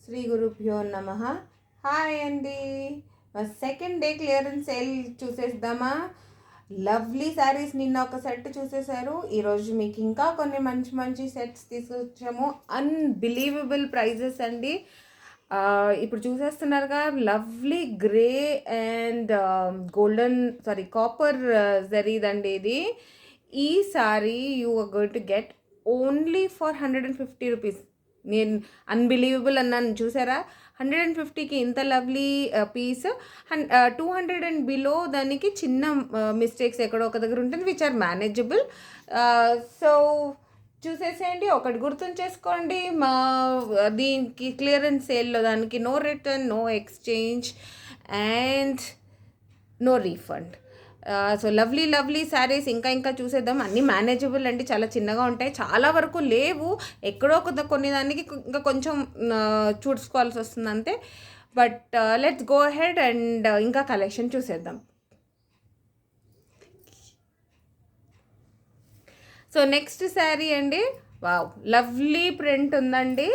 శ్రీ గురుభ్యో నమ. హాయ్ అండి. సెకండ్ డే క్లియరెన్స్ సేల్ చూసేద్దామా? లవ్లీ శారీస్ నిన్న ఒక సెట్ చూసేశారు. ఈరోజు మీకు ఇంకా కొన్ని మంచి మంచి సెట్స్ తీసుకొచ్చాము. అన్బిలీవబుల్ ప్రైజెస్ అండి. ఇప్పుడు చూసేస్తున్నారుగా, lovely grey and golden copper జరీదండి ఇది. ఈ sari you are going to get only for 150 rupees. నేను అన్బిలీవబుల్ అన్నాను, చూసారా? 150కి ఇంత లవ్లీ పీస్. 200 అండ్ బిలో దానికి చిన్న మిస్టేక్స్ ఎక్కడో ఒక దగ్గర ఉంటుంది, విచ్ ఆర్ మేనేజబుల్. సో చూసేసేయండి, ఒకటి గుర్తుంచేసుకోండి, మా దీనికి క్లియరెన్స్ సేల్లో దానికి no return, no exchange and no refund. So lovely lovely saris ఇంకా చూసేద్దాం. అన్నీ మేనేజబుల్ అండి, చాలా చిన్నగా ఉంటాయి, చాలా వరకు లేవు. ఎక్కడో కొన్ని దానికి ఇంకా కొంచెం చూసుకోవాల్సి వస్తుంది అంతే. But let's go ahead and ఇంకా కలెక్షన్ చూసేద్దాం. సో నెక్స్ట్ శారీ అండి, వావ్, లవ్లీ ప్రింట్ ఉందండి.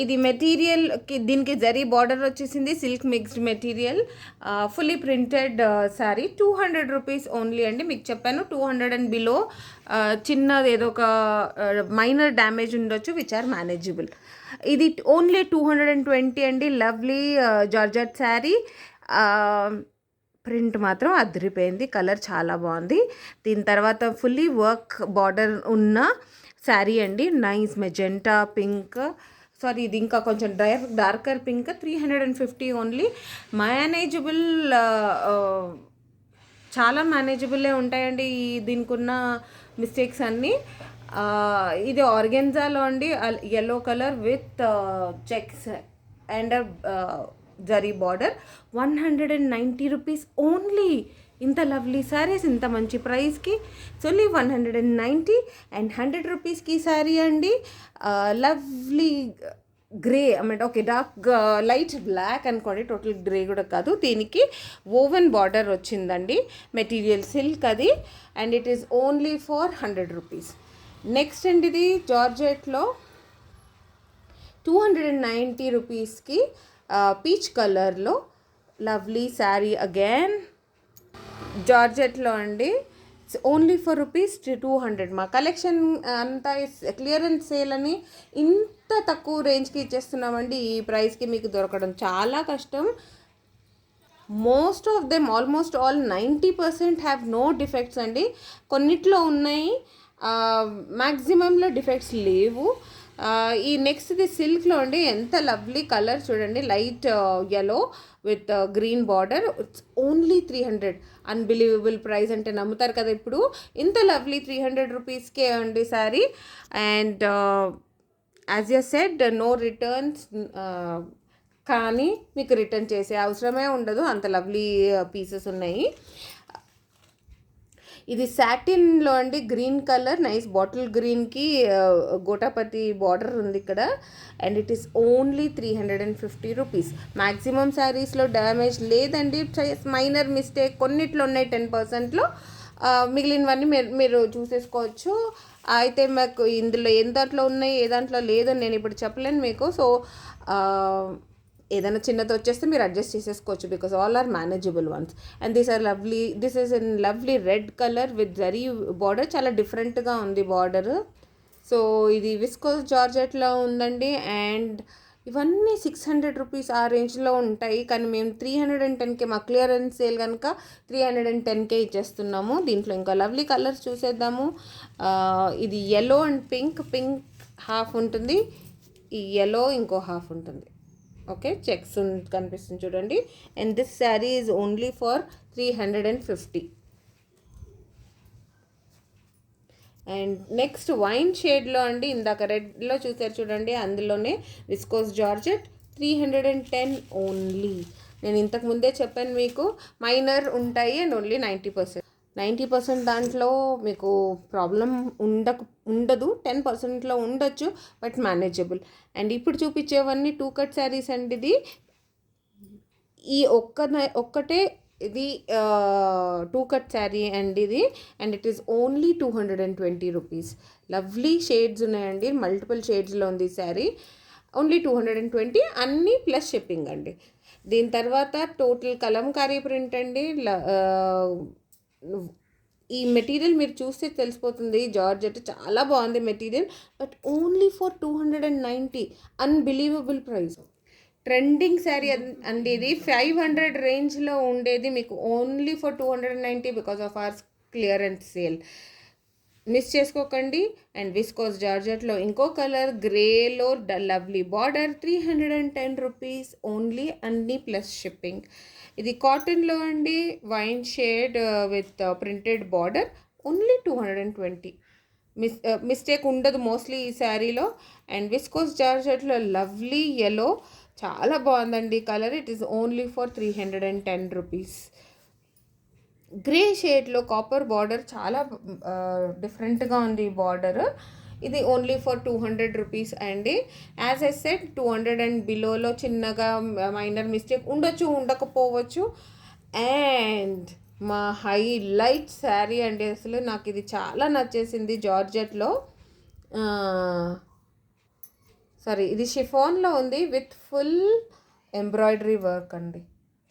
ఇది మెటీరియల్కి దీనికి జరీ బార్డర్ వచ్చేసింది, silk mixed material, fully printed sari. 200 rupees only అండి. మీకు చెప్పాను 200 అండ్ బిలో చిన్నది ఏదో ఒక మైనర్ డ్యామేజ్ ఉండొచ్చు, విచ్ ఆర్ మేనేజబుల్. ఇది ఓన్లీ 220 అండి. Lovely georgette sari. ప్రింట్ మాత్రం అదిరిపోయింది, కలర్ చాలా బాగుంది. దీని తర్వాత ఫుల్లీ వర్క్ బార్డర్ ఉన్న శారీ అండి. నైస్ మెజెంటా పింక్, ఇది ఇంకా కొంచెం డార్కర్ పింక్. 350 ఓన్లీ. మేనేజబుల్, చాలా మేనేజబుల్లే ఉంటాయండి దీనికి ఉన్న మిస్టేక్స్ అన్నీ. ఇది ఆర్గెన్జాలో అండి, yellow colour with checks and zari border. 190 rupees only. ఇంత లవ్లీ శారీస్ ఇంత మంచి ప్రైస్కి ఓన్లీ 190 అండ్ 100 రూపీస్కి శారీ అండి. లవ్లీ గ్రే అన్నమాట. ఓకే, డార్క్ లైట్ బ్లాక్ అనుకోండి, టోటల్ గ్రే కూడా కాదు. దీనికి ఓవెన్ బార్డర్ వచ్చిందండి, మెటీరియల్ సిల్క్ అది, and it is only for 100 rupees. Next అండి, ఇది జార్జెట్లో 290 రూపీస్కి పీచ్ కలర్లో లవ్లీ శారీ అగైన్ జార్జెట్లో అండి. Only for rupees 200. మా కలెక్షన్ అంతా క్లియరెన్స్ సేల్ అని ఇంత తక్కువ రేంజ్కి ఇచ్చేస్తున్నామండి. ఈ ప్రైస్కి మీకు దొరకడం చాలా కష్టం. Most of them, almost all 90% have no defects అండి. కొన్నిట్లో ఉన్నాయి, మ్యాక్సిమంలో డిఫెక్ట్స్ లేవు. ఈ నెక్స్ట్ది సిల్క్లో అండి, ఎంత లవ్లీ కలర్ చూడండి, light yellow with green border. Its only 300. Unbelievable price అంటే నమ్ముతారు కదా ఇప్పుడు. ఇంత లవ్లీ 300 రూపీస్కే అండి sari. And as you said, no returns, కానీ మీకు రిటర్న్ చేసే అవసరమే ఉండదు, అంత లవ్లీ పీసెస్ ఉన్నాయి. ఇది సాటిన్లో అండి, గ్రీన్ కలర్, నైస్ బాటిల్ గ్రీన్కి గోటాపతి బార్డర్ ఉంది ఇక్కడ. And it is only 350 rupees. Maximum శారీస్లో డ్యామేజ్ లేదండి, మైనర్ మిస్టేక్ కొన్నిట్లో ఉన్నాయి 10%లో. మిగిలినవన్నీ మీరు చూసేసుకోవచ్చు. అయితే మాకు ఇందులో ఏ దాంట్లో ఉన్నాయి ఏ దాంట్లో లేదని నేను ఇప్పుడు చెప్పలేను మీకు. సో ఏదైనా చిన్నది వచ్చేస్తే మీరు అడ్జస్ట్ చేసేసుకోవచ్చు, because all are manageable ones. And this are lovely, this is in lovely red colour with zari border, చాలా డిఫరెంట్గా ఉంది బార్డర్. సో ఇది విస్కోస్ జార్జెట్లో ఉందండి. అండ్ ఇవన్నీ 600 రూపీస్ ఆ రేంజ్లో ఉంటాయి, కానీ మేము 310కే, మా క్లియరెన్స్ సేల్ కనుక 310కే ఇచ్చేస్తున్నాము. దీంట్లో ఇంకా లవ్లీ కలర్స్ చూసేద్దాము. ఇది ఎల్లో అండ్ పింక్ హాఫ్ ఉంటుంది, ఈ ఎల్లో ఇంకో హాఫ్ ఉంటుంది. ఓకే, చెక్స్ కనిపిస్తుంది చూడండి. And this sari is only for 350. And next wine షేడ్లో అండి, ఇందాక రెడ్లో చూసారు చూడండి, అందులోనే విస్కోస్ జార్జెట్. 310 ఓన్లీ. నేను ఇంతకు ముందే చెప్పాను మీకు, మైనర్ ఉంటాయి అండ్ ఓన్లీ 90% దాంట్లో మీకు ప్రాబ్లం ఉండదు. 10%లో ఉండొచ్చు, బట్ మేనేజబుల్. అండ్ ఇప్పుడు చూపించేవన్నీ 2 కట్ శారీస్ అండి. ఇది ఈ ఒక్కటే ఇది 2 కట్ శారీ అండి ఇది. And it is only 220 rupees. Lovely shades ఉన్నాయండి, మల్టిపుల్ షేడ్స్లో ఉంది ఈ శారీ. ఓన్లీ 220 అన్నీ ప్లస్ షిప్పింగ్ అండి. దీని తర్వాత టోటల్ కలంకారీ ప్రింట్ అండి. ఈ మెటీరియల్ మీరు చూస్తే తెలిసిపోతుంది, జార్జెట్ చాలా బాగుంది material, but only for 290. Unbelievable price. Trending sari అండి ఇది. 500 రేంజ్లో ఉండేది మీకు only for 290 because of our clearance sale. Miss చేసుకోకండి. అండ్ విస్కోస్ జార్జెట్లో ఇంకో కలర్ గ్రేలో లవ్లీ బార్డర్, 310 రూపీస్ ఓన్లీ, అన్నీ ప్లస్ షిప్పింగ్. ఇది కాటన్లో అండి, wine shade with printed border, only 220. Mistake ఉండదు మోస్ట్లీ ఈ శారీలో. అండ్ విస్కోస్ జార్జెట్లో లవ్లీ ఎల్లో, చాలా బాగుందండి colour. It is only for 310 rupees. Grey షేడ్లో కాపర్ బార్డర్, చాలా డిఫరెంట్గా ఉంది ఈ బార్డర్. ఇది ఓన్లీ ఫర్ 200 రూపీస్ అండి. యాజ్ ఐ సెడ్ 200 అండ్ బిలోలో చిన్నగా మైనర్ మిస్టేక్ ఉండొచ్చు, ఉండకపోవచ్చు. అండ్ మా హైలైట్ శారీ అండి, అసలు నాకు ఇది చాలా నచ్చేసింది జార్జెట్లో. సారీ, ఇది షిఫాన్లో ఉంది విత్ ఫుల్ ఎంబ్రాయిడరీ వర్క్ అండి.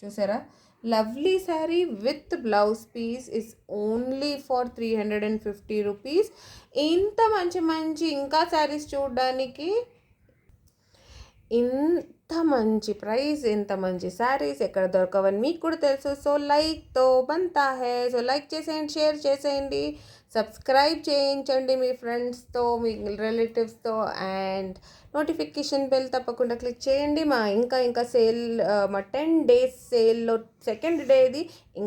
చూసారా, lovely sari with blouse piece is only for 350 rupees. ఇంత మంచి మంచి ఇంకా శారీస్ చూడడానికి, ఇంత మంచి ప్రైస్, ఇంత మంచి శారీస్ ఎక్కడ దొరకవని మీకు కూడా తెలుసు. సో లైక్తో బంతా హే. సో లైక్ చేసేయండి, షేర్ చేసేయండి, సబ్స్క్రైబ్ చేయించండి మీ ఫ్రెండ్స్తో, మీ రిలేటివ్స్తో. అండ్ నోటిఫికేషన్ బెల్ తప్పకుండా క్లిక్ చేయండి. మా ఇంకా సేల్, మా 10 days సేల్లో సెకండ్ డేది